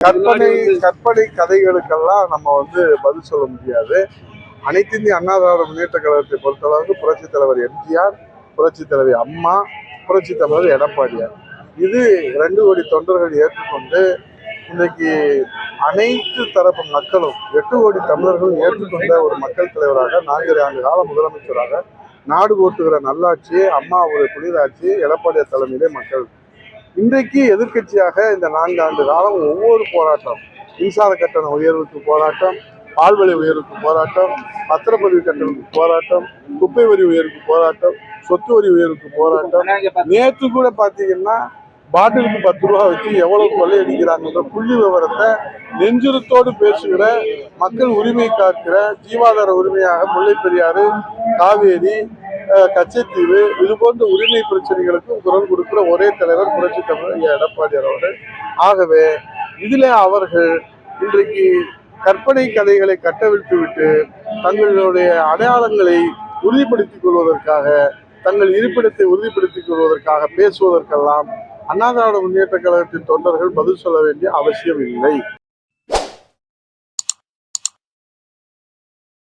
கற்பனை கதைகளுக்கெல்லாம் நம்ம பதில் சொல்ல முடியாது. அனைத்து இந்திய அண்ணா திராவிட முன்னேற்ற கழகத்தை பொறுத்தளவுக்கு புரட்சித் தலைவர் எம்ஜிஆர், புரட்சி தலைவி அம்மா, புரட்சி தலைவர் எடப்பாடியார், இது 2 கோடி தொண்டர்கள் ஏற்றுக்கொண்டு இன்றைக்கு அனைத்து தரப்பு மக்களும் 8 கோடி தமிழர்களும் ஏற்றுக்கொண்ட ஒரு மக்கள் தலைவராக 4 ஆண்டு கால முதலமைச்சராக நாடு ஓட்டுகிற நல்லாட்சியை அம்மாவுடைய புனிதாட்சியை எடப்பாடியார் தலைமையிலே மக்கள் இன்றைக்கு எதிர்கட்சியாக இந்த 4 ஆண்டு காலம் ஒவ்வொரு போராட்டம், மின்சார கட்டண உயர்வுக்கு போராட்டம், பால்விலை உயர்வுக்கு போராட்டம், பத்திரப்பதிவு கட்டணத்துக்கு போராட்டம், குப்பை வரி உயர்வுக்கு போராட்டம், சொத்து வரி உயர்வுக்கு போராட்டம். நேற்று கூட பார்த்தீங்கன்னா பாட்டிலுக்கு 10 ரூபா வச்சு எவ்வளவு கொள்ளையடிக்கிறாங்கன்ற புள்ளி விவரத்தை நெஞ்சுரத்தோடு பேசுகிற, மக்கள் உரிமை காக்கிற, ஜீவாதார உரிமையாக முல்லை பெரியாறு, காவேரி, கச்சத்தீவு இது போன்ற உரிமை பிரச்சனைகளுக்கும் குரல் கொடுக்கிற ஒரே தலைவர் புரட்சி தலைவர் எடப்பாடியார் அவர்கள். ஆகவே இதில் அவர்கள் இன்றைக்கு கற்பனை கதைகளை கட்டவிழ்த்து விட்டு தங்களுடைய அடையாளங்களை உறுதிப்படுத்திக் கொள்வதற்காக, தங்கள் இருப்பிடத்தை உறுதிப்படுத்திக் கொள்வதற்காக பேசுவதற்கெல்லாம் அண்ணா திராவிட முன்னேற்ற கழகத்தின் தொண்டர்கள் பதில் சொல்ல வேண்டிய அவசியம் இல்லை.